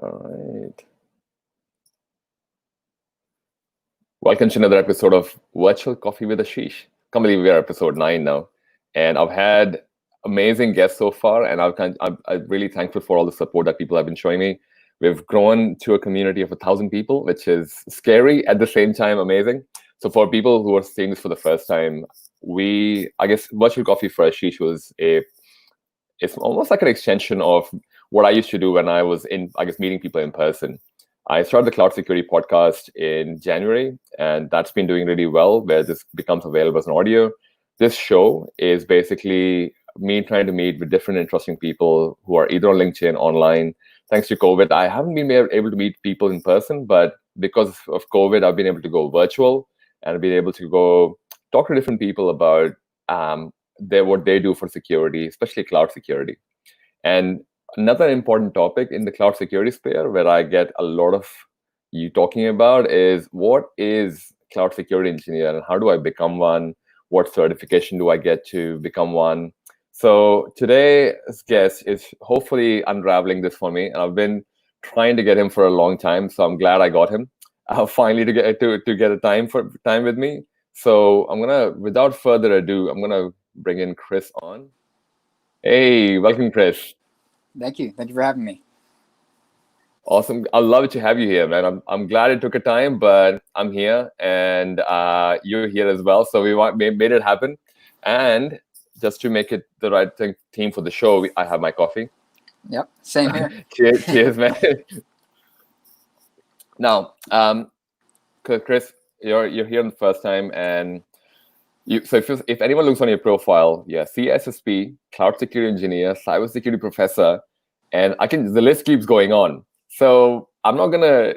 All right. Welcome to another episode of Virtual Coffee with Ashish. Can't believe we are episode 9 now. And I've had amazing guests so far, and I'm really thankful for all the support that people have been showing me. We've grown to a community of 1,000 people, which is scary, at the same time amazing. So for people who are seeing this for the first time, I guess Virtual Coffee for Ashish it's almost like an extension of what I used to do when I was meeting people in person. I started the Cloud Security podcast in January, and that's been doing really well, where this becomes available as an audio. This show is basically me trying to meet with different interesting people who are either on LinkedIn, online. Thanks to COVID, I haven't been able to meet people in person, but because of COVID, I've been able to go virtual, and I've been able to go talk to different people about what they do for security, especially cloud security. And another important topic in the cloud security sphere, where I get a lot of you talking about, is what is cloud security engineer and how do I become one? What certification do I get to become one? So today's guest is hopefully unraveling this for me, and I've been trying to get him for a long time. So I'm glad I got him finally to get a time with me. So without further ado, I'm gonna bring in Chris on. Hey, welcome, Chris. Thank you. Thank you for having me. Awesome. I'd love to have you here, man. I'm glad it took a time, but I'm here, and you're here as well. So we made it happen. And just to make it the right team for the show, I have my coffee. Yep. Same here. Cheers, man. Now, Chris, you're here the first time, and if anyone looks on your profile, CISSP, Cloud Security Engineer, Cybersecurity Professor, and the list keeps going on. So I'm not gonna,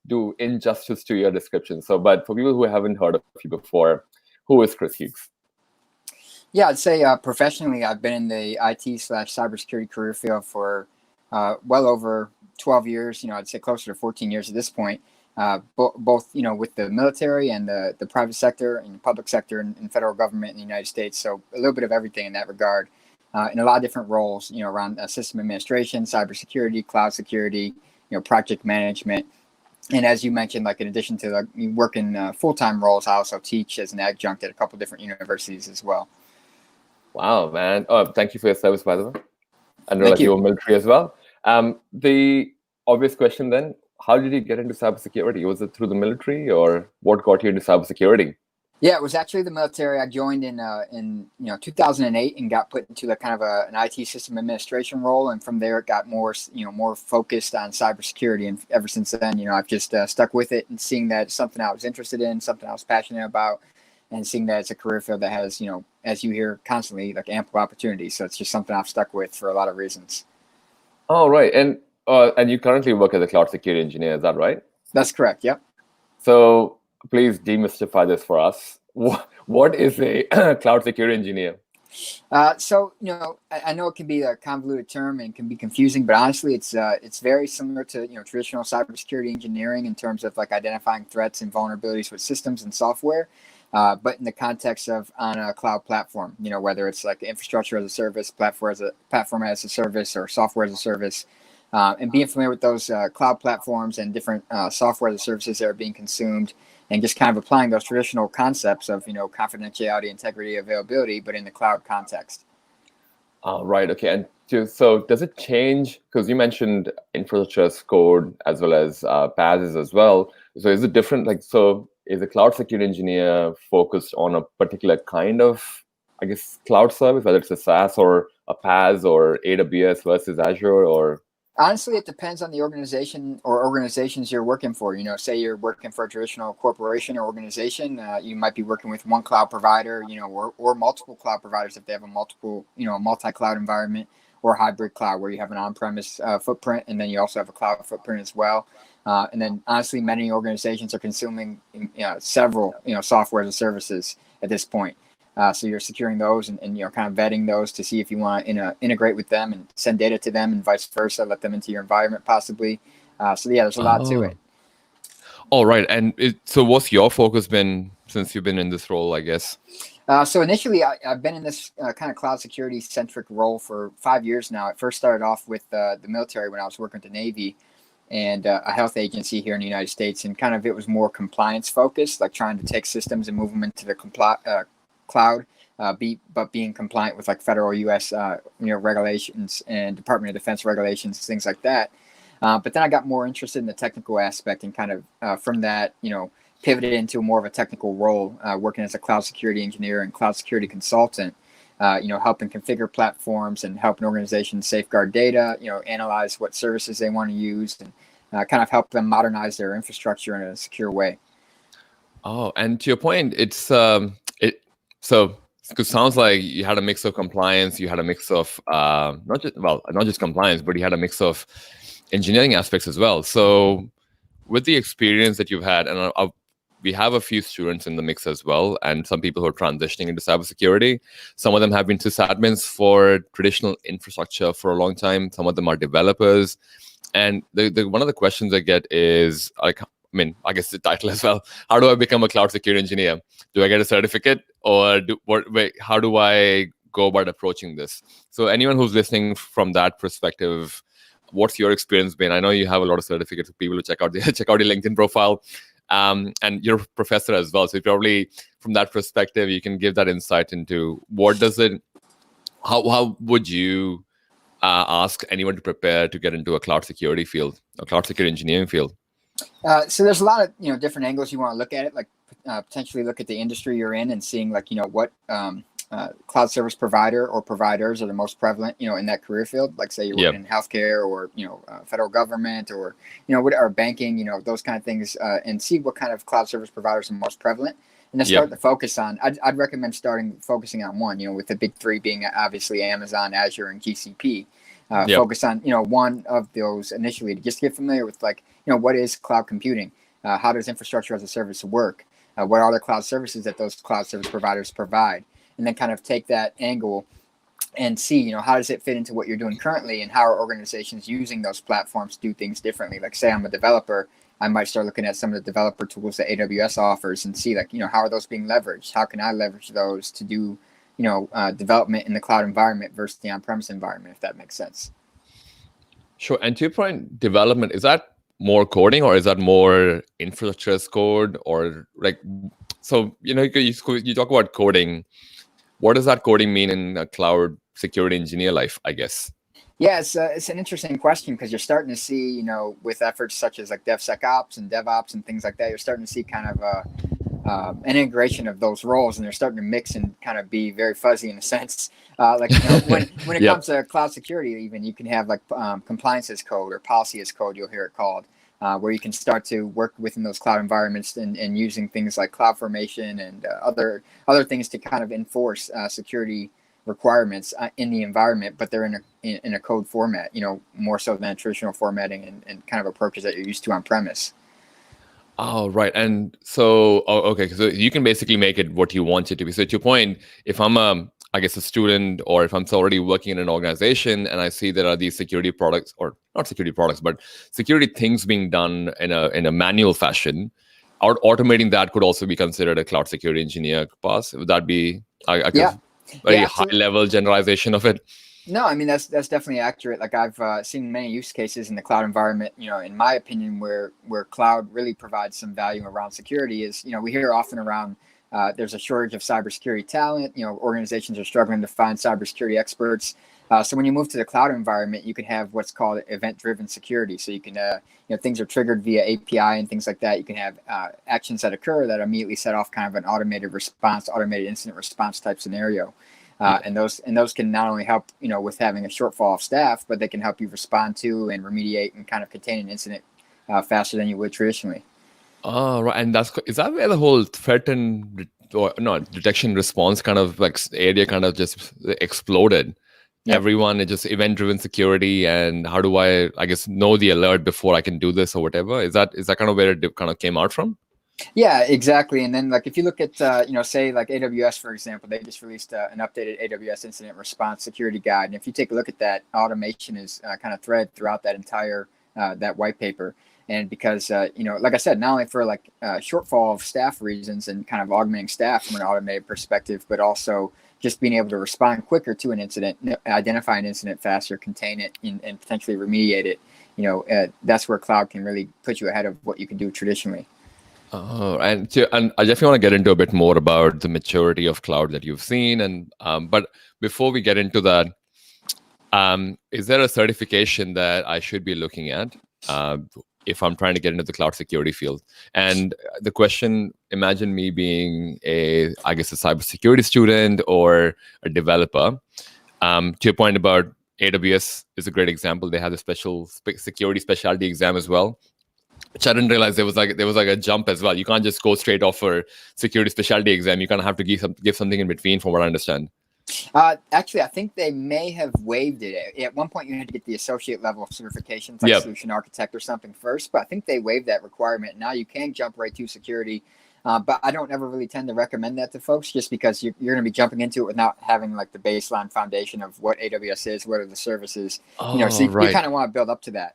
do injustice to your description. But for people who haven't heard of you before, who is Chris Hughes? Yeah, I'd say professionally, I've been in the IT/cybersecurity career field for well over 12 years. I'd say closer to 14 years at this point. Both with the military and the private sector and public sector and federal government in the United States. So a little bit of everything in that regard, in a lot of different roles, around system administration, cybersecurity, cloud security, project management. And as you mentioned, in addition to working full-time roles, I also teach as an adjunct at a couple different universities as well. Wow, man. Oh, thank you for your service, by the way. I know that you were military as well. The obvious question then, how did you get into cybersecurity? Was it through the military, or what got you into cybersecurity? Yeah, it was actually the military. I joined in 2008 and got put into an IT system administration role, and from there it got more focused on cybersecurity. And ever since then, I've just stuck with it, and seeing that it's something I was interested in, something I was passionate about, and seeing that it's a career field that has, as you hear constantly, ample opportunities. So it's just something I've stuck with for a lot of reasons. Oh, right. And you currently work as a cloud security engineer, is that right? That's correct, yep. So please demystify this for us. What is a cloud security engineer? So, I know it can be a convoluted term and can be confusing, but honestly, it's very similar to, traditional cybersecurity engineering in terms of identifying threats and vulnerabilities with systems and software. But in the context of on a cloud platform, whether it's infrastructure as a service, platform as a service, or software as a service, and being familiar with those cloud platforms and different software as a services that are being consumed, and just kind of applying those traditional concepts of confidentiality, integrity, availability, but in the cloud context. Right. Okay. And so does it change? Because you mentioned infrastructure as code as well as PaaS as well. So is it different? Is a cloud security engineer focused on a particular kind of, cloud service, whether it's a SaaS or a PaaS or AWS versus Azure, or? Honestly, it depends on the organization or organizations you're working for. Say you're working for a traditional corporation or organization, you might be working with one cloud provider, or multiple cloud providers if they have a multi-cloud environment, or hybrid cloud where you have an on-premise footprint, and then you also have a cloud footprint as well. And then honestly, many organizations are consuming several software as a services at this point. So you're securing those and kind of vetting those to see if you want to integrate with them and send data to them, and vice versa, let them into your environment possibly. There's a lot to it. All right. And so what's your focus been since you've been in this role, I guess? So initially, I've been in this kind of cloud security centric role for 5 years now. I first started off with the military when I was working with the Navy and a health agency here in the United States, and kind of it was more compliance focused, like trying to take systems and move them into the cloud, but being compliant with like federal U.S. Regulations and Department of Defense regulations, things like that. But then I got more interested in the technical aspect, and kind of from that, pivoted into more of a technical role, working as a cloud security engineer and cloud security consultant. Helping configure platforms and helping organizations safeguard data, analyze what services they want to use, and kind of help them modernize their infrastructure in a secure way. Oh, and to your point, so it sounds like you had a mix of compliance, you had a mix of not just compliance, but you had a mix of engineering aspects as well. So with the experience that you've had, and we have a few students in the mix as well, and some people who are transitioning into cybersecurity. Some of them have been sysadmins for traditional infrastructure for a long time. Some of them are developers. And the one of the questions I get is, I guess the title as well, how do I become a cloud security engineer? Do I get a certificate, or how do I go about approaching this? So anyone who's listening from that perspective, what's your experience been? I know you have a lot of certificates for people to check out your LinkedIn profile. And you're a professor as well. So probably from that perspective, you can give that insight into how would you ask anyone to prepare to get into a cloud security field, a cloud security engineering field? So there's a lot of, different angles you want to look at it, like potentially look at the industry you're in and seeing like, what cloud service provider or providers are the most prevalent, in that career field. Like say you're working in healthcare or, federal government or, or banking, those kind of things, and see what kind of cloud service providers are most prevalent. And then start to focus on, I'd recommend focusing on one, with the big three being obviously Amazon, Azure, and GCP. Focus on, one of those initially to just get familiar with like, what is cloud computing? How does infrastructure as a service work? What are the cloud services that those cloud service providers provide? And then kind of take that angle and see, how does it fit into what you're doing currently, and how are organizations using those platforms to do things differently? Like say I'm a developer, I might start looking at some of the developer tools that AWS offers and see like, how are those being leveraged? How can I leverage those to do, development in the cloud environment versus the on-premise environment, if that makes sense. Sure. And to your point, development, is that more coding or is that more infrastructure as code, or like, so, you talk about coding. What does that coding mean in a cloud security engineer life, I guess? Yeah, it's an interesting question, because you're starting to see, with efforts such as like DevSecOps and DevOps and things like that, you're starting to see kind of an integration of those roles, and they're starting to mix and kind of be very fuzzy in a sense. When it comes to cloud security, even you can have like compliance as code or policy as code, you'll hear it called, where you can start to work within those cloud environments and using things like CloudFormation and other things to kind of enforce security requirements in the environment, but they're in a code format, more so than traditional formatting and kind of approaches that you're used to on premise. Oh, right. And so, okay, so you can basically make it what you want it to be. So to your point, if I'm a student, or if I'm already working in an organization and I see there are these security products, or not security products, but security things being done in a manual fashion, automating that could also be considered a cloud security engineer pass. Would that be a high level generalization of it? No, I mean, that's definitely accurate. Like I've seen many use cases in the cloud environment, in my opinion, where cloud really provides some value around security is, we hear often around there's a shortage of cybersecurity talent. Organizations are struggling to find cybersecurity experts. So when you move to the cloud environment, you can have what's called event-driven security. So you can, things are triggered via API and things like that. You can have actions that occur that immediately set off kind of an automated incident response type scenario. And those can not only help, with having a shortfall of staff, but they can help you respond to and remediate and kind of contain an incident faster than you would traditionally. Oh, right. And is that where the whole threat and detection response kind of like area kind of just exploded? Yep. Everyone, it's just event-driven security, and how do I guess, know the alert before I can do this or whatever? Is that kind of where it kind of came out from? Yeah, exactly. And then like if you look at, say like AWS, for example, they just released an updated AWS incident response security guide. And if you take a look at that, automation is kind of thread throughout that entire that white paper. And because, like I said, not only for like shortfall of staff reasons and kind of augmenting staff from an automated perspective, but also just being able to respond quicker to an incident, identify an incident faster, contain it, and potentially remediate it. That's where cloud can really put you ahead of what you can do traditionally. Oh, and I definitely want to get into a bit more about the maturity of cloud that you've seen. And but before we get into that, is there a certification that I should be looking at if I'm trying to get into the cloud security field? And the question, imagine me being a cybersecurity student or a developer. To your point about AWS is a great example. They have a special security specialty exam as well, which I didn't realize there was like a jump as well. You can't just go straight off for security specialty exam. You kind of have to give something in between, from what I understand. Actually, I think they may have waived it. At one point, you had to get the associate level certifications, like solution architect or something first. But I think they waived that requirement. Now you can jump right to security. But I don't ever really tend to recommend that to folks, just because you're going to be jumping into it without having like the baseline foundation of what AWS is, what are the services. So you kind of want to build up to that.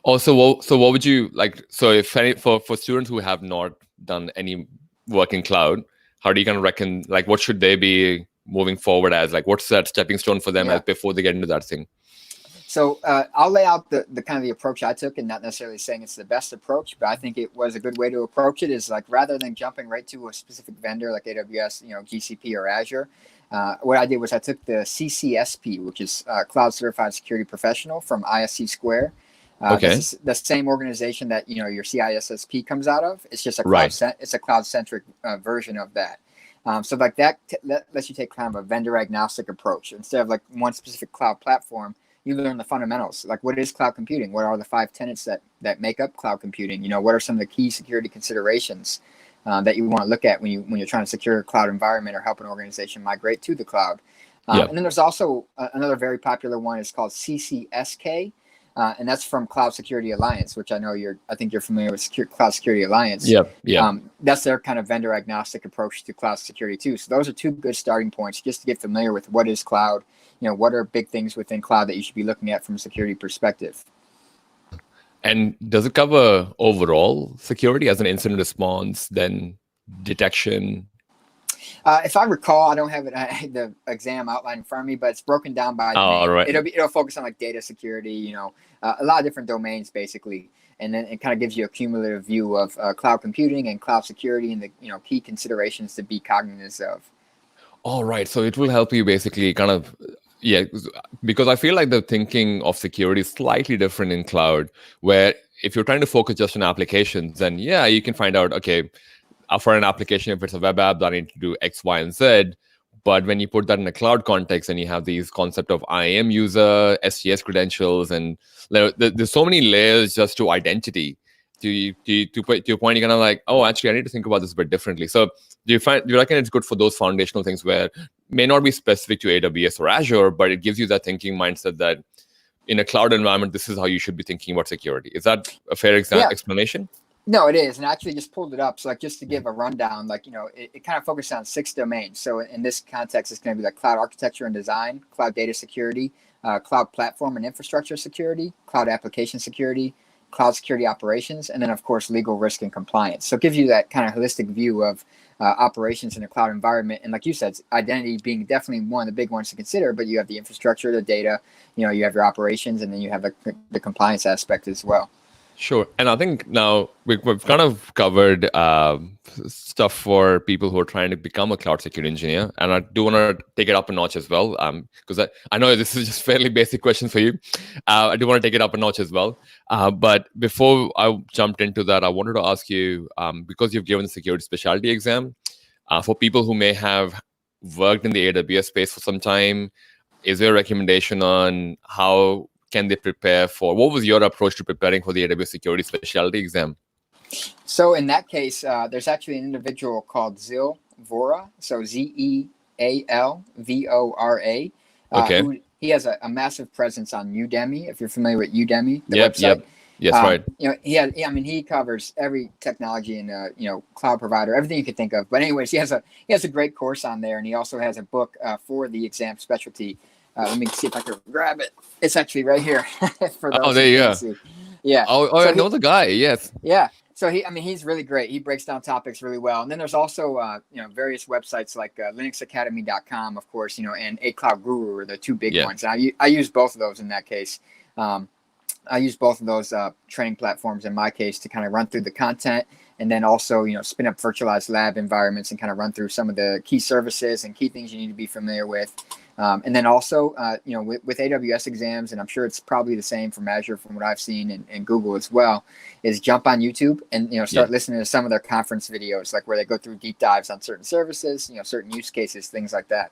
Also, so what would you like? So if for students who have not done any work in cloud, how do you kind of reckon, like, what should they be moving forward as? Like, what's that stepping stone for them as before they get into that thing? So I'll lay out the kind of the approach I took, and not necessarily saying it's the best approach, but I think it was a good way to approach it. Is like, rather than jumping right to a specific vendor like AWS, GCP or Azure, what I did was I took the CCSP, which is Cloud Certified Security Professional from ISC Square. That's the same organization that your CISSP comes out of. It's just a cloud-centric version of that. So like that lets you take kind of a vendor agnostic approach. Instead of like one specific cloud platform, you learn the fundamentals. Like, what is cloud computing? What are the 5 tenets that make up cloud computing? What are some of the key security considerations that you want to look at when you're trying to secure a cloud environment or help an organization migrate to the cloud? And then there's also another very popular one. Is called CCSK. And that's from Cloud Security Alliance, which I think you're familiar with Cloud Security Alliance. That's their kind of vendor agnostic approach to cloud security too. So those are 2 good starting points just to get familiar with what is cloud, what are big things within cloud that you should be looking at from a security perspective. And does it cover overall security as an incident response, then detection? If I recall, I don't have the exam outline in front of me, but it's broken down by domain. It'll focus on like data security, a lot of different domains basically, and then it kind of gives you a cumulative view of cloud computing and cloud security and the key considerations to be cognizant of. All right, so it will help you basically kind of because I feel like the thinking of security is slightly different in cloud, where if you're trying to focus just on applications, then you can find out, okay, for an application, if it's a web app, that I need to do X, Y, and Z. But when you put that in a cloud context and you have these concept of IAM user, STS credentials, and there's so many layers just to identity. To your point, you're kind of like, oh, actually, I need to think about this a bit differently. So do you reckon it's good for those foundational things where may not be specific to AWS or Azure, but it gives you that thinking mindset that in a cloud environment, this is how you should be thinking about security? Is that a fair explanation? No, it is. And I actually just pulled it up. So like, just to give a rundown, like, it kind of focuses on 6 domains. So in this context, it's going to be like cloud architecture and design, cloud data security, cloud platform and infrastructure security, cloud application security, cloud security operations, and then of course, legal risk and compliance. So it gives you that kind of holistic view of operations in a cloud environment. And like you said, identity being definitely one of the big ones to consider, but you have the infrastructure, the data, you have your operations, and then you have the compliance aspect as well. Sure. And I think now we've kind of covered stuff for people who are trying to become a cloud security engineer. And I do want to take it up a notch as well, because I know this is just fairly basic questions for you. I do want to take it up a notch as well. But before I jumped into that, I wanted to ask you, because you've given the security specialty exam, for people who may have worked in the AWS space for some time, is there a recommendation on how can they prepare for? What was your approach to preparing for the AWS Security Specialty exam? So in that case, there's actually an individual called Zil Vora, so Zealvora. Okay. He has a massive presence on Udemy. If you're familiar with Udemy, the website. Yep. Yes, right. He covers every technology and cloud provider, everything you could think of. But anyways, he has a great course on there, and he also has a book for the exam specialty. Let me see if I can grab it. It's actually right here. For those there you go. Yeah. Oh, So I know the guy. Yes. yeah. So he's really great. He breaks down topics really well. And then there's also, various websites like linuxacademy.com, of course, and A Cloud Guru are the two big Yeah. ones. And I use both of those in that case. Um, I use both of those training platforms in my case to kind of run through the content, and then also, spin up virtualized lab environments and kind of run through some of the key services and key things you need to be familiar with. And then also, with AWS exams, and I'm sure it's probably the same from Azure from what I've seen, and Google as well, is jump on YouTube and, start listening to some of their conference videos, like where they go through deep dives on certain services, certain use cases, things like that.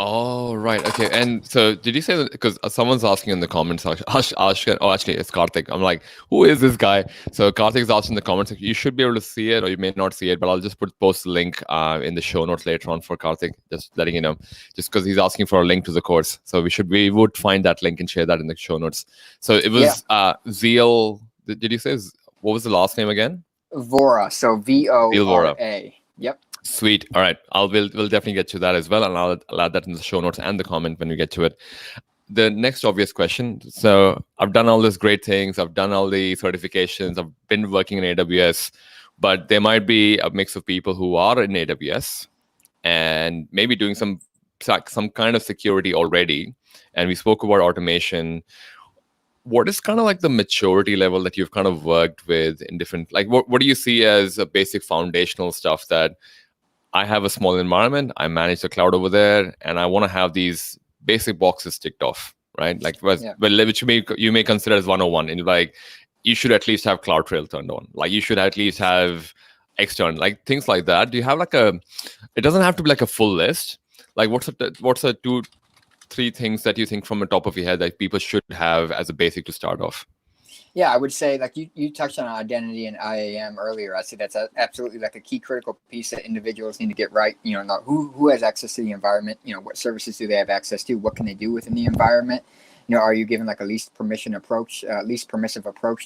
Oh, right. Okay. And so did you say that because someone's asking in the comments, Ashish, oh, actually, it's Karthik. I'm like, who is this guy? So Karthik's asking in the comments, you should be able to see it or you may not see it, but I'll just post the link in the show notes later on for Karthik, just letting you know, just because he's asking for a link to the course. So we would find that link and share that in the show notes. So it was Zeal. Did you say, what was the last name again? Vora. So VORA. Yep. Sweet. All right. We'll definitely get to that as well. And I'll add that in the show notes and the comment when we get to it. The next obvious question. So I've done all these great things. I've done all the certifications. I've been working in AWS, but there might be a mix of people who are in AWS and maybe doing some kind of security already. And we spoke about automation. What is kind of like the maturity level that you've kind of worked with in different, like what do you see as a basic foundational stuff that I have a small environment, I manage the cloud over there, and I want to have these basic boxes ticked off, right? Like, which you may consider as 101. And like, you should at least have CloudTrail turned on. Like, you should at least have external, like things like that. Do you have like it doesn't have to be like a full list. Like, what's the 2-3 things that you think from the top of your head that people should have as a basic to start off? Yeah, I would say, like you touched on identity and IAM earlier. I say that's absolutely like a key critical piece that individuals need to get right. Who has access to the environment? What services do they have access to? What can they do within the environment? Are you given like a least permissive approach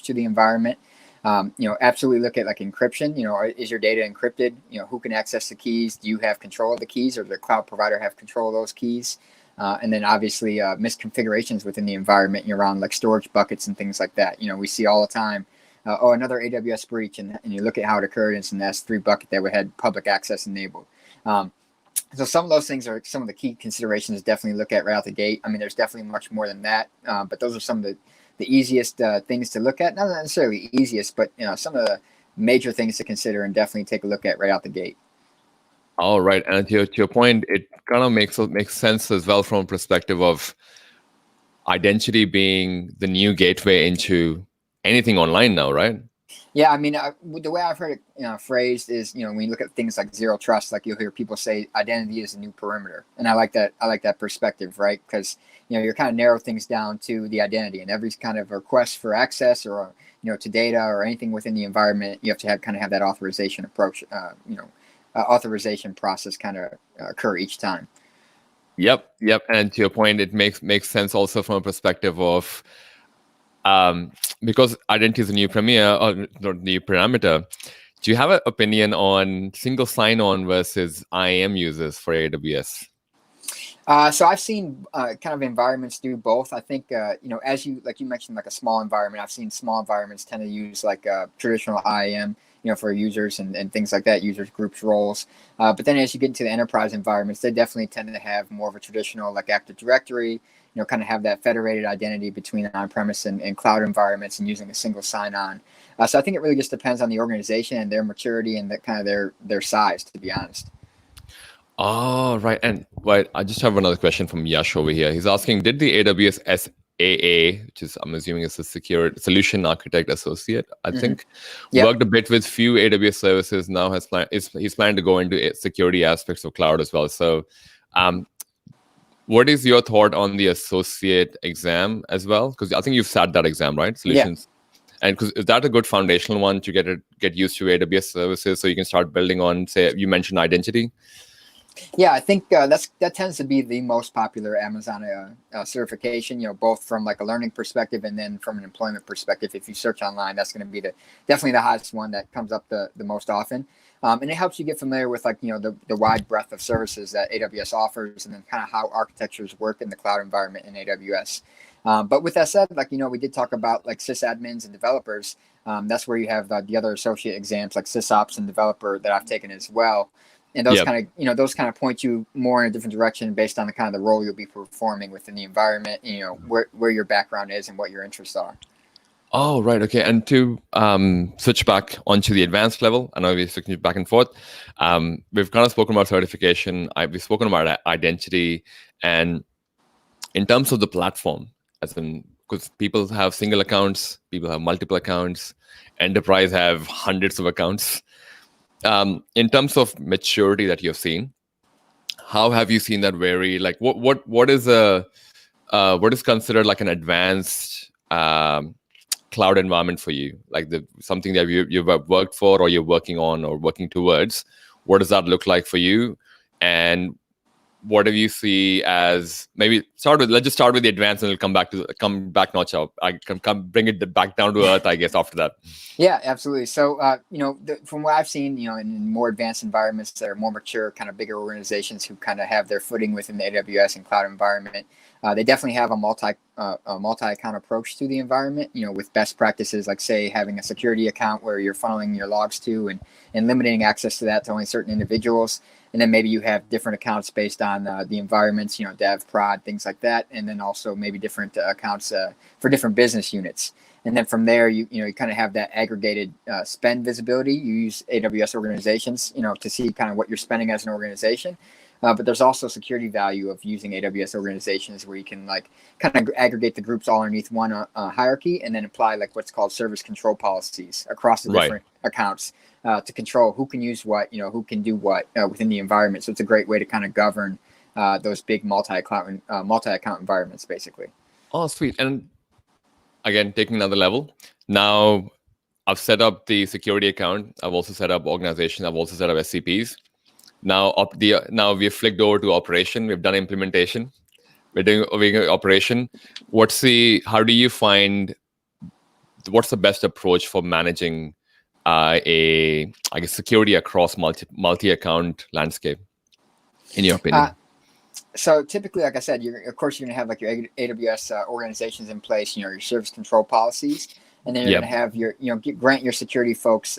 to the environment? Absolutely look at like encryption. Is your data encrypted? Who can access the keys? Do you have control of the keys, or does the cloud provider have control of those keys? And then obviously misconfigurations within the environment around like storage buckets and things like that. We see all the time, another AWS breach, and you look at how it occurred. It's an S3 bucket that we had public access enabled. So some of those things are some of the key considerations to definitely look at right out the gate. I mean, there's definitely much more than that, but those are some of the easiest things to look at. Not necessarily easiest, but some of the major things to consider and definitely take a look at right out the gate. All right, and to your point, it kind of makes sense as well from a perspective of identity being the new gateway into anything online now, right? Yeah, I mean, the way I've heard it phrased is, when you look at things like zero trust, like you'll hear people say identity is a new perimeter, and I like that perspective, right? Because you're kind of narrow things down to the identity, and every kind of request for access or to data or anything within the environment, you have to have that authorization approach, authorization process kind of occur each time. Yep. And to your point, it makes sense also from a perspective of because identity is a new new parameter. Do you have an opinion on single sign-on versus IAM users for AWS? So I've seen kind of environments do both. I think as you mentioned, like a small environment, I've seen small environments tend to use like traditional IAM. For users and things like that, users, groups, roles. But then as you get into the enterprise environments, they definitely tend to have more of a traditional like Active Directory, kind of have that federated identity between on-premise and cloud environments and using a single sign-on. So I think it really just depends on the organization and their maturity and that kind of their size, to be honest. Oh, right. And I just have another question from Yash over here. He's asking, did the AWS SAA, which is I'm assuming is a secure solution architect associate, I think, worked a bit with few AWS services. Now he's planning to go into security aspects of cloud as well. So, what is your thought on the associate exam as well? Because I think you've sat that exam, right? Solutions. Yeah. And because is that a good foundational one to get used to AWS services so you can start building on, say, you mentioned identity? Yeah, I think that tends to be the most popular Amazon certification. Both from like a learning perspective and then from an employment perspective. If you search online, that's going to be definitely the hottest one that comes up the most often. And it helps you get familiar with like the wide breadth of services that AWS offers, and then kind of how architectures work in the cloud environment in AWS. But with that said, like, we did talk about like sysadmins and developers. That's where you have the other associate exams like sysops and developer that I've taken as well. And those kind of, those kind of point you more in a different direction based on the kind of the role you'll be performing within the environment, where your background is and what your interests are. Oh, right. Okay. And to switch back onto the advanced level, I know we're switching back and forth. We've kind of spoken about certification. We've spoken about identity. And in terms of the platform, as in, because people have single accounts, people have multiple accounts, enterprise have hundreds of accounts. In terms of maturity that you've seen, how have you seen that vary? Like, what is considered like an advanced cloud environment for you? Like something that you've worked for, or you're working on, or working towards. What does that look like for you? And what do you see as, maybe let's just start with the advanced, and we'll come back notch up. I can bring it back down to earth, I guess, after that. Yeah, absolutely. So, from what I've seen, in more advanced environments that are more mature, kind of bigger organizations who kind of have their footing within the AWS and cloud environment, they definitely have a multi-account approach to the environment, with best practices, like say having a security account where you're funneling your logs to and limiting access to that to only certain individuals. And then maybe you have different accounts based on the environments, dev, prod, things like that. And then also maybe different accounts for different business units. And then from there, you kind of have that aggregated spend visibility. You use AWS organizations, to see kind of what you're spending as an organization. But there's also security value of using AWS organizations where you can like kind of aggregate the groups all underneath one hierarchy, and then apply like what's called service control policies across the different accounts to control who can use what, who can do what within the environment. So it's a great way to kind of govern those big multi-account environments, basically. Oh, sweet. And again, taking another level. Now, I've set up the security account. I've also set up organization. I've also set up SCPs. Now we've flicked over to operation. We've done implementation. We're doing operation. What's the best approach for managing security across multi-account landscape, in your opinion? So typically, like I said, you're going to have like your AWS organizations in place, your service control policies. And then you're going to have your, grant your security folks,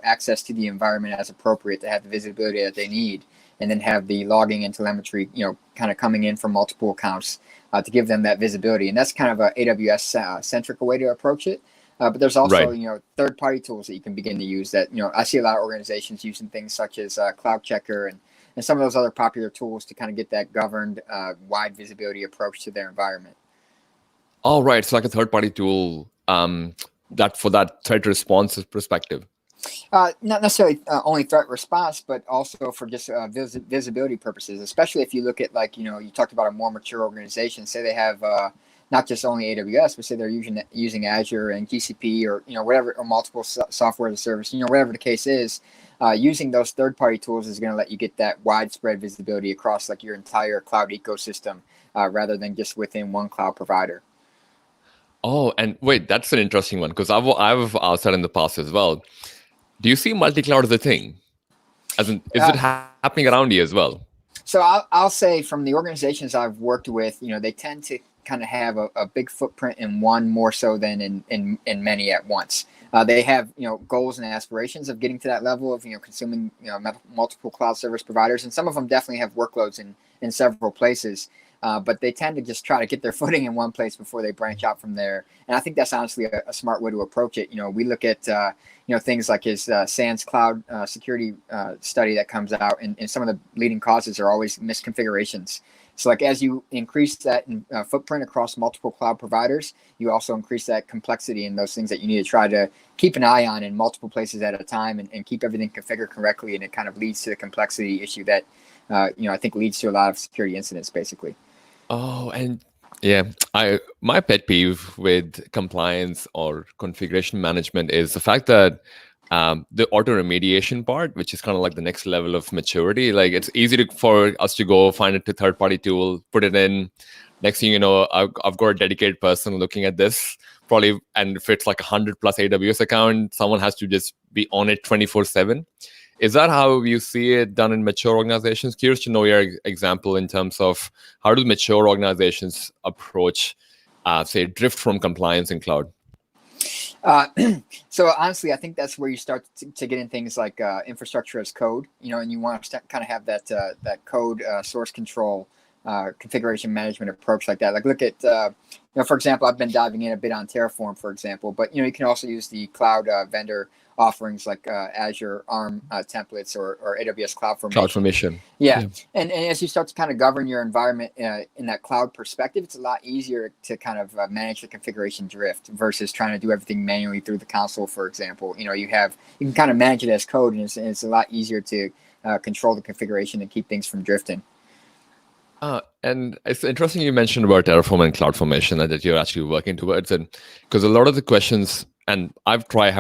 access to the environment as appropriate to have the visibility that they need, and then have the logging and telemetry, kind of coming in from multiple accounts to give them that visibility. And that's kind of a AWS centric way to approach it. But there's also, third-party tools that you can begin to use that, I see a lot of organizations using things such as Cloud Checker and some of those other popular tools to kind of get that governed, wide visibility approach to their environment. All right. It's like a third-party tool that for that threat response perspective. Not necessarily only threat response, but also for just visibility purposes, especially if you look at like, you talked about a more mature organization, say they have not just only AWS, but say they're using Azure and GCP or, whatever, or multiple software as a service, whatever the case is. Using those third-party tools is going to let you get that widespread visibility across like your entire cloud ecosystem rather than just within one cloud provider. Oh, and wait, that's an interesting one, because I've asked that in the past as well. Do you see multi-cloud as a thing? As in, is it happening around you as well? So I'll say from the organizations I've worked with, they tend to kind of have a big footprint in one more so than in many at once. They have, goals and aspirations of getting to that level of, consuming, multiple cloud service providers. And some of them definitely have workloads in several places. But they tend to just try to get their footing in one place before they branch out from there. And I think that's honestly a smart way to approach it. We look at, things like his SANS cloud security study that comes out, and some of the leading causes are always misconfigurations. So like as you increase that footprint across multiple cloud providers, you also increase that complexity in those things that you need to try to keep an eye on in multiple places at a time and keep everything configured correctly. And it kind of leads to the complexity issue that, I think leads to a lot of security incidents, basically. Oh, and my pet peeve with compliance or configuration management is the fact that the auto remediation part, which is kind of like the next level of maturity, like it's easy for us to go find a third-party tool, put it in. Next thing you know, I've got a dedicated person looking at this probably, and if it's like 100+ AWS account, someone has to just be on it 24/7. Is that how you see it done in mature organizations? Curious to know your example in terms of how do mature organizations approach say, drift from compliance in cloud? So honestly, I think that's where you start to get in things like infrastructure as code, and you want to kind of have that code source control configuration management approach like that. Like look at, for example, I've been diving in a bit on Terraform, for example, but you can also use the cloud vendor offerings like Azure ARM templates or AWS CloudFormation. Yeah. And as you start to kind of govern your environment in that cloud perspective, it's a lot easier to kind of manage the configuration drift versus trying to do everything manually through the console, for example. You can kind of manage it as code, and it's a lot easier to control the configuration and keep things from drifting. And it's interesting you mentioned about Terraform and CloudFormation and that you're actually working towards it, because a lot of the questions, and I've tried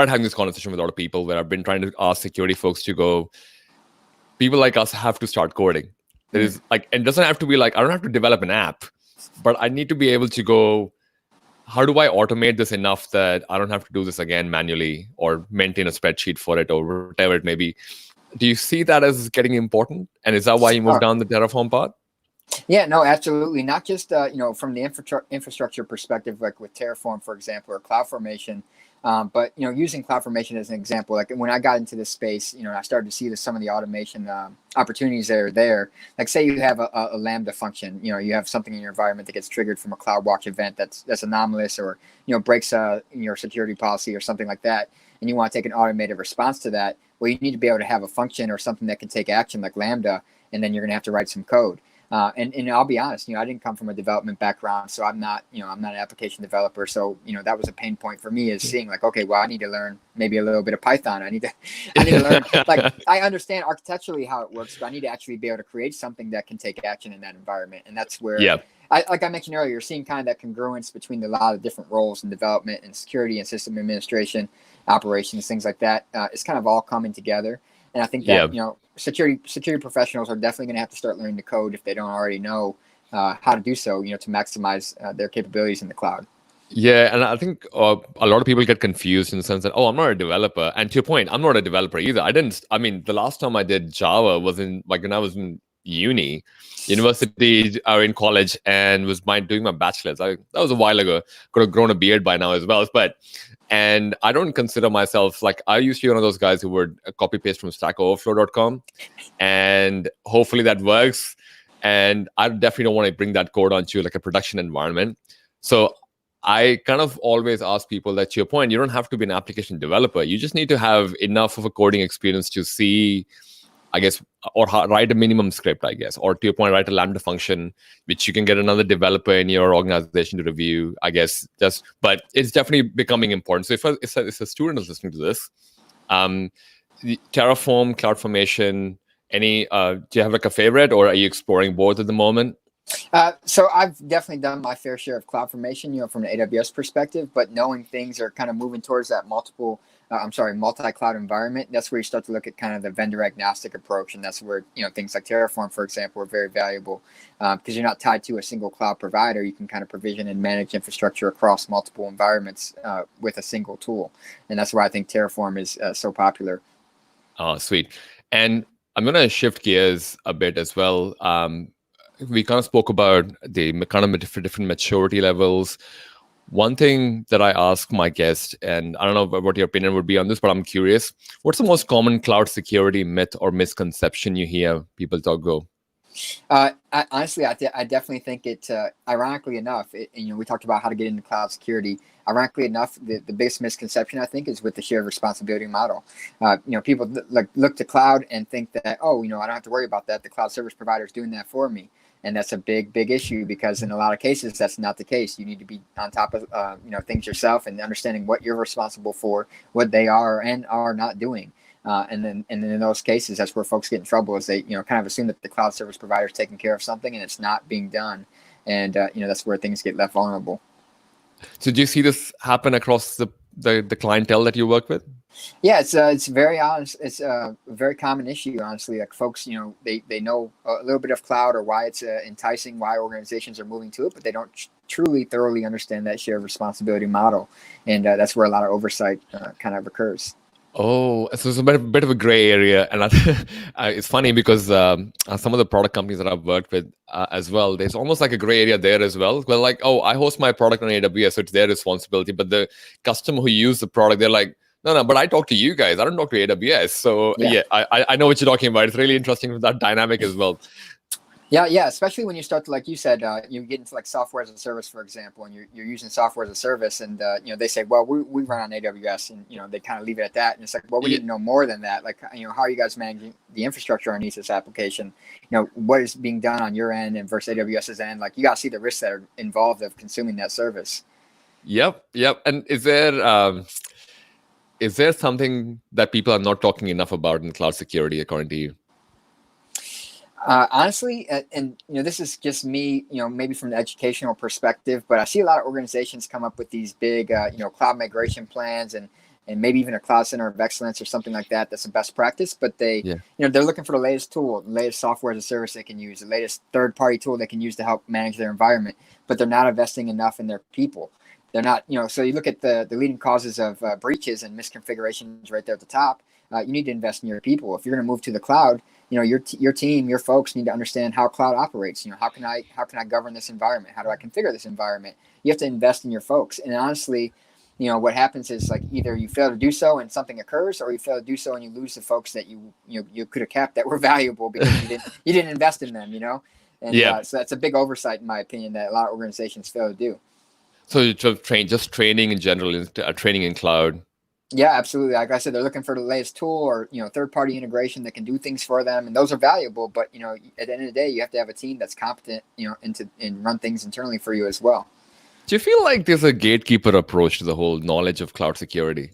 having this conversation with a lot of people where I've been trying to ask security folks to go, people like us have to start coding. There is like, it doesn't have to be like, I don't have to develop an app, but I need to be able to go, how do I automate this enough that I don't have to do this again manually or maintain a spreadsheet for it or whatever it may be? Do you see that as getting important? And is that why you moved down the Terraform path? Yeah, no, absolutely. Not just, from the infrastructure perspective, like with Terraform, for example, or CloudFormation, but, using CloudFormation as an example, like when I got into this space, I started to see some of the automation opportunities that are there. Like say you have a Lambda function, you have something in your environment that gets triggered from a CloudWatch event that's anomalous or, breaks your security policy or something like that. And you want to take an automated response to that. Well, you need to be able to have a function or something that can take action like Lambda, and then you're going to have to write some code. And I'll be honest, I didn't come from a development background, so I'm not an application developer. So, that was a pain point for me, is seeing like, okay, well, I need to learn maybe a little bit of Python. I need to learn, like, I understand architecturally how it works, but I need to actually be able to create something that can take action in that environment. And that's where, like I mentioned earlier, you're seeing kind of that congruence between a lot of different roles in development and security and system administration, operations, things like that. It's kind of all coming together. And I think that, security professionals are definitely going to have to start learning to code if they don't already know how to do so, to maximize their capabilities in the cloud. Yeah, and I think a lot of people get confused in the sense that, I'm not a developer. And to your point, I'm not a developer either. The last time I did Java was when I was in university or in college, and was doing my bachelor's. That was a while ago. Could have grown a beard by now as well. And I don't consider myself, like, I used to be one of those guys who would copy paste from stackoverflow.com, and hopefully that works. And I definitely don't want to bring that code onto like a production environment. So I kind of always ask people that, to your point, you don't have to be an application developer. You just need to have enough of a coding experience to see, I guess, or write a minimum script, I guess, or to your point, write a Lambda function, which you can get another developer in your organization to review, I guess. But it's definitely becoming important. So if a student is listening to this, the Terraform, CloudFormation, do you have like a favorite, or are you exploring both at the moment? So I've definitely done my fair share of CloudFormation, from an AWS perspective, but knowing things are kind of moving towards that multi-cloud environment, that's where you start to look at kind of the vendor agnostic approach. And that's where, things like Terraform, for example, are very valuable because you're not tied to a single cloud provider. You can kind of provision and manage infrastructure across multiple environments with a single tool. And that's why I think Terraform is so popular. Oh, sweet. And I'm going to shift gears a bit as well. We kind of spoke about the kind of different maturity levels. One thing that I ask my guest, and I don't know what your opinion would be on this, but I'm curious, what's the most common cloud security myth or misconception you hear people talk go? Honestly, I definitely think it, ironically enough, we talked about how to get into cloud security. Ironically enough, the biggest misconception, I think, is with the shared responsibility model. People look to cloud and think that, I don't have to worry about that. The cloud service provider is doing that for me. And that's a big issue, because in a lot of cases, that's not the case. You need to be on top of, things yourself and understanding what you're responsible for, what they are and are not doing. And then in those cases, that's where folks get in trouble, is they, kind of assume that the cloud service provider is taking care of something and it's not being done. And, that's where things get left vulnerable. So do you see this happen across the clientele that you work with? Yeah, it's very honest. It's a very common issue, honestly. Like folks, they know a little bit of cloud or why it's enticing, why organizations are moving to it, but they don't truly thoroughly understand that shared responsibility model. And that's where a lot of oversight kind of occurs. Oh, so it's a bit of a gray area, and it's funny because some of the product companies that I've worked with as well, there's almost like a gray area there as well. Well, like, oh, I host my product on AWS, so it's their responsibility. But the customer who use the product, they're like, no, but I talk to you guys. I don't talk to AWS. So yeah, I know what you're talking about. It's really interesting with that dynamic as well. Yeah, especially when you start to, like you said, you get into like software as a service, for example, and you're using software as a service, and they say, well, we run on AWS, and they kind of leave it at that, and it's like, well, we didn't know more than that. Like, how are you guys managing the infrastructure underneath this application? What is being done on your end and versus AWS's end? Like, you got to see the risks that are involved of consuming that service. Yep. And is there something that people are not talking enough about in cloud security, according to you? Honestly, and this is just me, maybe from the educational perspective, but I see a lot of organizations come up with these big, cloud migration plans and maybe even a cloud center of excellence or something like that. That's a best practice, but they're looking for the latest tool, the latest software as a service they can use, the latest third-party tool they can use to help manage their environment, but they're not investing enough in their people. They're not, so you look at the leading causes of breaches and misconfigurations right there at the top. You need to invest in your people. If you're going to move to the cloud, your team, your folks need to understand how cloud operates. How can I govern this environment? How do I configure this environment? You have to invest in your folks. And honestly, what happens is, like, either you fail to do so and something occurs, or you fail to do so and you lose the folks that you could have kept that were valuable because you didn't invest in them. And so that's a big oversight, in my opinion, that a lot of organizations fail to do. So training in general, training in cloud. Yeah, absolutely. Like I said, they're looking for the latest tool or, third-party integration that can do things for them. And those are valuable. But, at the end of the day, you have to have a team that's competent, and run things internally for you as well. Do you feel like there's a gatekeeper approach to the whole knowledge of cloud security?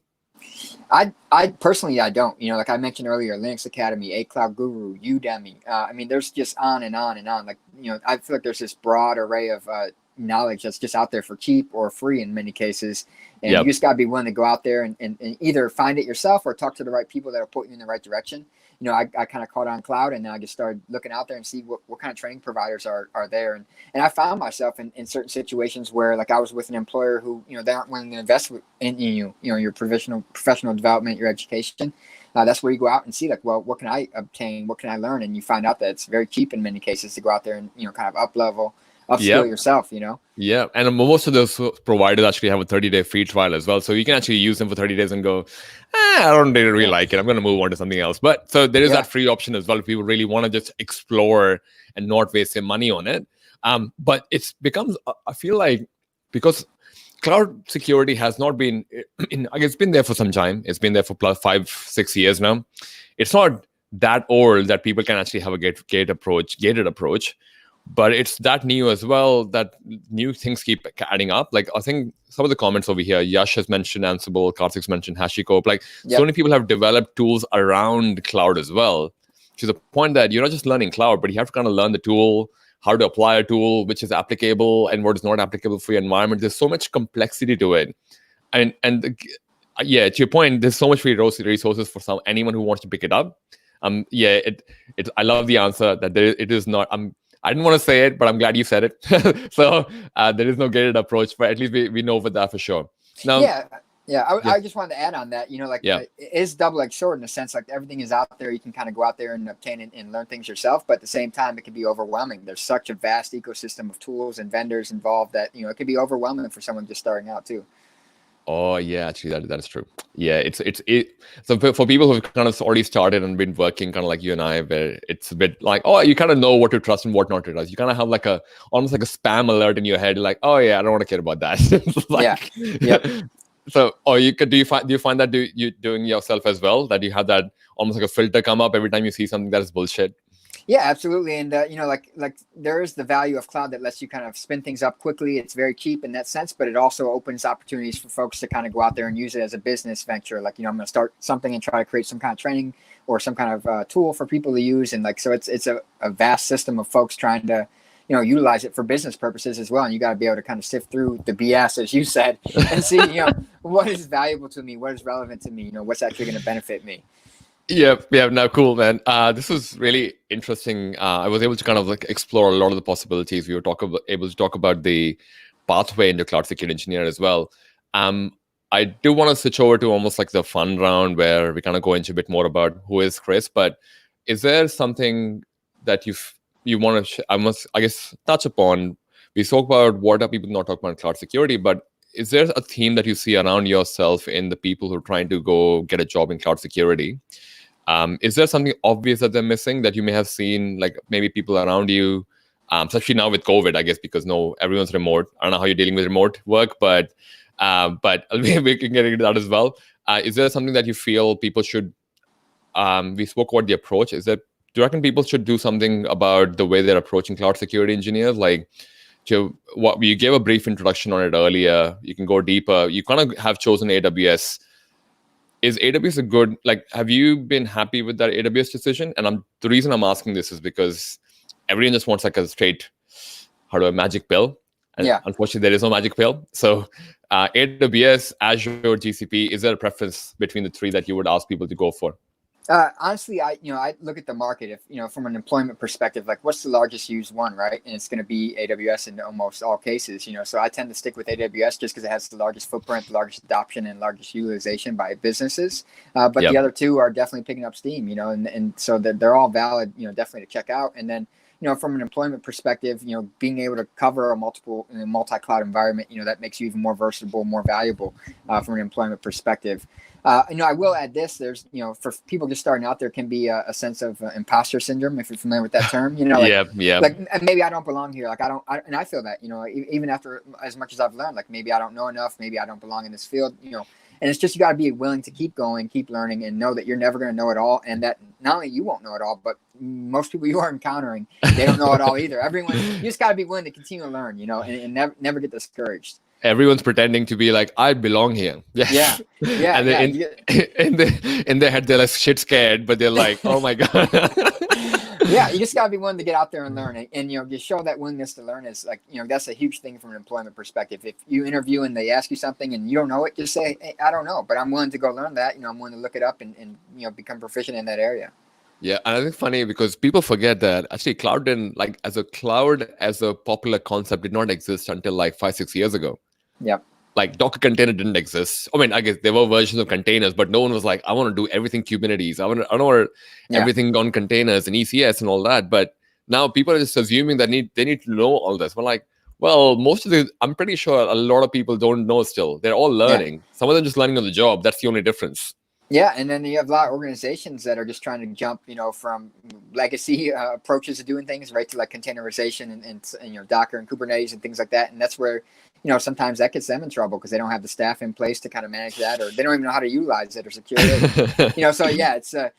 I personally, I don't. Like I mentioned earlier, Linux Academy, A Cloud Guru, Udemy. There's just on and on and on. Like, I feel like there's this broad array of knowledge that's just out there for cheap or free in many cases. And you just got to be willing to go out there and either find it yourself or talk to the right people that will put you in the right direction. I kind of caught on cloud, and then I just started looking out there and see what kind of training providers are there. And I found myself in certain situations where, like, I was with an employer who, they aren't willing to invest in your professional development, your education. That's where you go out and see, like, well, what can I obtain? What can I learn? And you find out that it's very cheap in many cases to go out there and, kind of upskill yourself, Yeah. And most of those providers actually have a 30-day free trial as well. So you can actually use them for 30 days and go, I don't really like it. I'm going to move on to something else. But so there is that free option as well if people really want to just explore and not waste their money on it. But it's becomes, I feel like, because cloud security has not been, it's been there for some time. It's been there for plus 5-6 years now. It's not that old that people can actually have a gated approach. But it's that new as well, that new things keep adding up. Like, I think some of the comments over here, Yash has mentioned Ansible, Karthik's mentioned HashiCorp. Like, so many people have developed tools around cloud as well, to the point that you're not just learning cloud, but you have to kind of learn the tool, how to apply a tool, which is applicable and what is not applicable for your environment. There's so much complexity to it. And to your point, there's so much free resources for anyone who wants to pick it up. I love the answer that it is not. I didn't want to say it, but I'm glad you said it. So there is no gated approach, but at least we know for that for sure. Now, I just wanted to add on that. It is double-edged sword in the sense, like, everything is out there. You can kind of go out there and obtain and learn things yourself, but at the same time, it can be overwhelming. There's such a vast ecosystem of tools and vendors involved that it can be overwhelming for someone just starting out too. Oh yeah, actually that is true. Yeah, so for people who've kind of already started and been working kind of like you and I, where it's a bit like, oh, you kind of know what to trust and what not to trust. You kind of have like almost like a spam alert in your head, like, oh yeah, I don't want to care about that. So, do you find that you doing yourself as well, that you have that almost like a filter come up every time you see something that is bullshit? Yeah, absolutely. And, like there is the value of cloud that lets you kind of spin things up quickly. It's very cheap in that sense, but it also opens opportunities for folks to kind of go out there and use it as a business venture. Like, I'm going to start something and try to create some kind of training or some kind of tool for people to use. And so it's a vast system of folks trying to, utilize it for business purposes as well. And you got to be able to kind of sift through the BS, as you said, and see, what is valuable to me, what is relevant to me, what's actually going to benefit me. Yeah. No, cool, man. This was really interesting. I was able to kind of like explore a lot of the possibilities. We were able to talk about the pathway into cloud security engineer as well. I do want to switch over to almost like the fun round where we kind of go into a bit more about who is Chris. But is there something that you want to, I guess, touch upon? We spoke about what are people not talking about cloud security, but is there a theme that you see around yourself in the people who are trying to go get a job in cloud security? Is there something obvious that they're missing that you may have seen, like maybe people around you, especially now with COVID, I guess, because everyone's remote. I don't know how you're dealing with remote work, but we can get into that as well. Is there something that you feel people should, we spoke about the approach, do you reckon people should do something about the way they're approaching cloud security engineers? Like, what you gave a brief introduction on it earlier. You can go deeper. You kind of have chosen AWS. Is AWS a good, like, have you been happy with that AWS decision? And the reason I'm asking this is because everyone just wants like a straight, magic pill. And unfortunately, there is no magic pill. So AWS, Azure, GCP, is there a preference between the three that you would ask people to go for? Honestly, I look at the market, if from an employment perspective, like what's the largest used one, right? And it's going to be AWS in almost all cases, so I tend to stick with AWS just because it has the largest footprint, the largest adoption, and largest utilization by businesses. But the other two are definitely picking up steam, and so they're all valid, definitely to check out. And then, from an employment perspective, being able to cover a multi-cloud environment, that makes you even more versatile, more valuable from an employment perspective. I will add this. There's, for people just starting out, there can be a sense of imposter syndrome, if you're familiar with that term. Like maybe I don't belong here. Like and I feel that, even after as much as I've learned, like maybe I don't know enough, maybe I don't belong in this field, and it's just, you got to be willing to keep going, keep learning, and know that you're never going to know it all, and that not only you won't know it all, but most people you are encountering, they don't know it all either. You just got to be willing to continue to learn, and never get discouraged. Everyone's pretending to be like, I belong here. Yeah. And in their head, they're like shit scared, but they're like, oh my God. Yeah, you just gotta be willing to get out there and learn it, and just show that willingness to learn is like, that's a huge thing from an employment perspective. If you interview and they ask you something and you don't know it, just say, hey, I don't know, but I'm willing to go learn that. I'm willing to look it up and become proficient in that area. Yeah, and I think it's funny because people forget that actually cloud as a popular concept did not exist until like 5-6 years ago. Yep. Like Docker container didn't exist. I mean, I guess there were versions of containers, but no one was like, I want to do everything Kubernetes. I want everything on containers and ECS and all that. But now people are just assuming that they need to know all this. We're like, well, I'm pretty sure a lot of people don't know still. They're all learning. Yeah. Some of them just learning on the job. That's the only difference. Yeah, and then you have a lot of organizations that are just trying to jump, from legacy approaches to doing things right to like containerization and Docker and Kubernetes and things like that. And that's where, sometimes that gets them in trouble because they don't have the staff in place to kind of manage that, or they don't even know how to utilize it or secure it. So yeah, it's not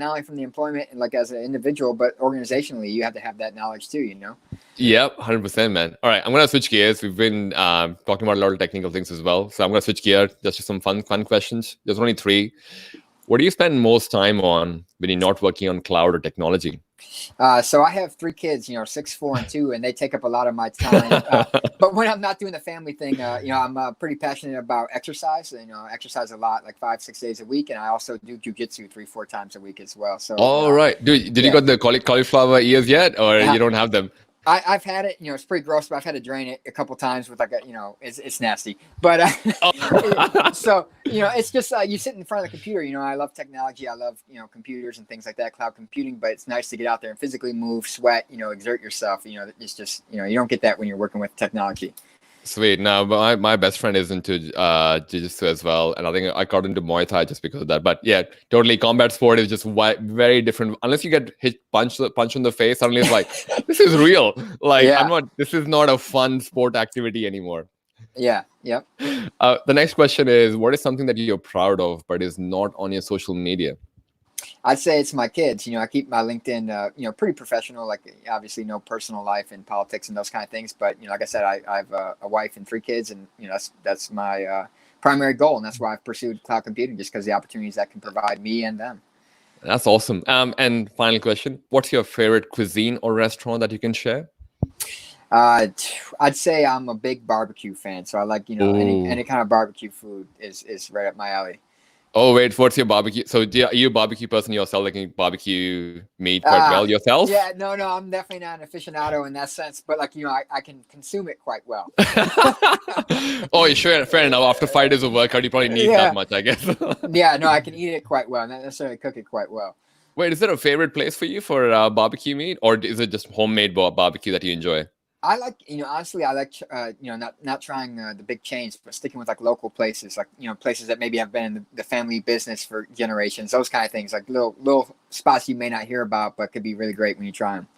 only from the employment and like as an individual, but organizationally, you have to have that knowledge too. Yep, 100%, man. All right, I'm gonna switch gears. We've been talking about a lot of technical things as well, so I'm gonna switch gears just to some fun questions. There's only 3. What do you spend most time on when you're not working on cloud or technology? So I have 3 kids, 6, 4, and 2, and they take up a lot of my time. But when I'm not doing the family thing, I'm pretty passionate about exercise. I exercise a lot, like 5-6 days a week, and I also do jujitsu 3-4 times a week as well. So. All right, dude, did you got the cauliflower ears yet, or you don't have them? I've had it, it's pretty gross, but I've had to drain it a couple times with like it's nasty. But so it's just you sit in front of the computer. I love technology. I love computers and things like that, cloud computing. But it's nice to get out there and physically move, sweat, exert yourself. It's just you don't get that when you're working with technology. Sweet. Now, my best friend is into jiu-jitsu as well, and I think I got into Muay Thai just because of that. But yeah, totally, combat sport is just very different. Unless you get hit punch on the face, suddenly it's like this is real. Like this is not a fun sport activity anymore. Yeah. Yep. The next question is, what is something that you're proud of but is not on your social media? I'd say it's my kids. I keep my LinkedIn, pretty professional. Like obviously, no personal life and politics and those kind of things. But like I said, I have a wife and 3 kids, and that's my primary goal, and that's why I've pursued cloud computing, just because the opportunities that can provide me and them. That's awesome. And final question: what's your favorite cuisine or restaurant that you can share? I'd say I'm a big barbecue fan, so I like any kind of barbecue food is right up my alley. Oh wait, what's your barbecue? So are you a barbecue person yourself? Like you barbecue meat quite well yourself? Yeah, no, I'm definitely not an aficionado in that sense, but like I can consume it quite well. Oh, sure, fair enough. After 5 days of workout, you probably need that Yeah, much, I guess. yeah, no, I can eat it quite well, not necessarily cook it quite well. Wait, is there a favorite place for you for barbecue meat, or is it just homemade barbecue that you enjoy? I like, honestly, I like, not trying the big chains, but sticking with like local places, like, places that maybe have been in the family business for generations, those kind of things, like little spots you may not hear about, but could be really great when you try them.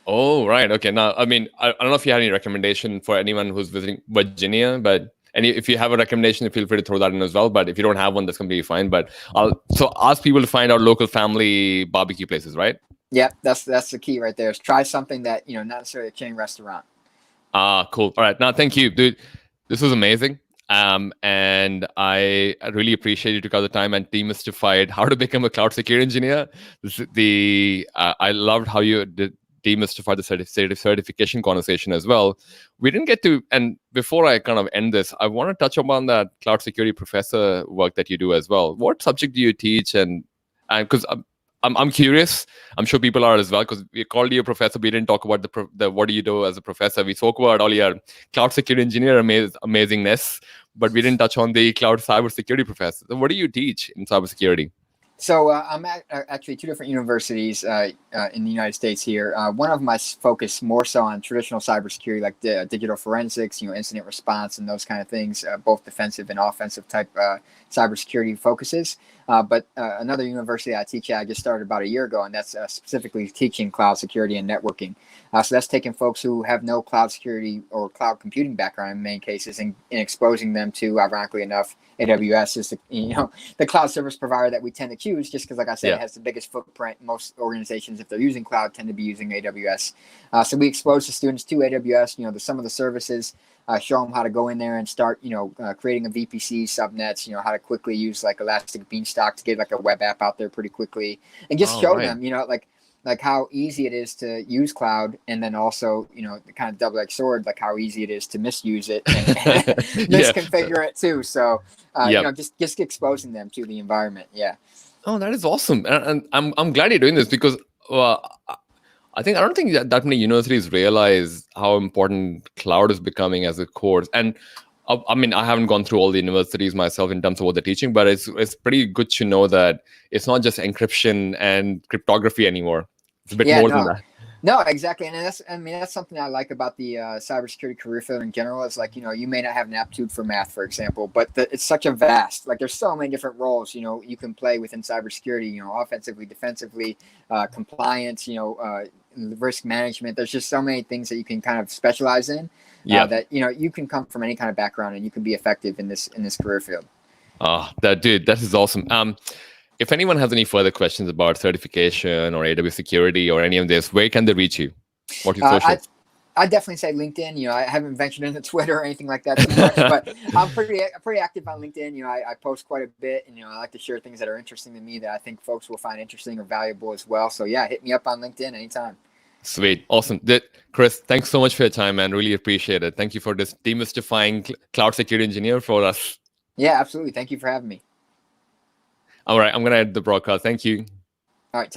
Oh, right. Okay. Now, I mean, I don't know if you have any recommendation for anyone who's visiting Virginia, but if you have a recommendation, feel free to throw that in as well. But if you don't have one, that's completely fine. But so ask people to find out local family barbecue places, right? Yep, that's the key right there. Is try something that not necessarily a chain restaurant. Cool. All right. Now, thank you, dude. This was amazing. And I really appreciate you took out the time and demystified how to become a cloud security engineer. I loved how you did demystify the certification conversation as well. We didn't get to, and before I kind of end this, I want to touch upon that cloud security professor work that you do as well. What subject do you teach? And because I'm curious. I'm sure people are as well, because we called you a professor. We didn't talk about the what do you do as a professor. We spoke about all your cloud security engineer amazingness, but we didn't touch on the cloud cybersecurity professor. So what do you teach in cybersecurity? So I'm at actually two different universities in the United States here. One of them I focus more so on traditional cybersecurity, like digital forensics, incident response, and those kind of things, both defensive and offensive type cybersecurity focuses. But another university I teach at, I just started about a year ago, and that's specifically teaching cloud security and networking. So that's taking folks who have no cloud security or cloud computing background in many cases, and exposing them to, ironically enough, AWS is the cloud service provider that we tend to choose, just because, like I said, it has the biggest footprint. Most organizations, if they're using cloud, tend to be using AWS. So we expose the students to AWS, some of the services, show them how to go in there and start, creating a VPC, subnets, how to quickly use like Elastic Beanstalk to get like a web app out there pretty quickly, and just show them, like how easy it is to use cloud, and then also, the kind of double-edged sword, like how easy it is to misuse it and misconfigure it too. So, just exposing them to the environment. Yeah. Oh, that is awesome, and I'm glad you're doing this, because I don't think that many universities realize how important cloud is becoming as a course. And I mean, I haven't gone through all the universities myself in terms of what they're teaching, but it's pretty good to know that it's not just encryption and cryptography anymore. It's a bit more than that. No, exactly. And that's something I like about the cybersecurity career field in general, is like, you may not have an aptitude for math, for example, but it's such a vast, like there's so many different roles, you can play within cybersecurity, offensively, defensively, compliance, risk management. There's just so many things that you can kind of specialize in, that, you can come from any kind of background and you can be effective in this career field. Oh, that is awesome. If anyone has any further questions about certification or AWS security or any of this, where can they reach you? What your social? I definitely say LinkedIn. I haven't ventured into Twitter or anything like that too much, but I'm pretty active on LinkedIn. I post quite a bit, and I like to share things that are interesting to me that I think folks will find interesting or valuable as well. So yeah, hit me up on LinkedIn anytime. Sweet. Awesome. Chris, thanks so much for your time, man. Really appreciate it. Thank you for this demystifying cloud security engineer for us. Yeah, absolutely. Thank you for having me. All right. I'm going to end the broadcast. Thank you. All right. Take care.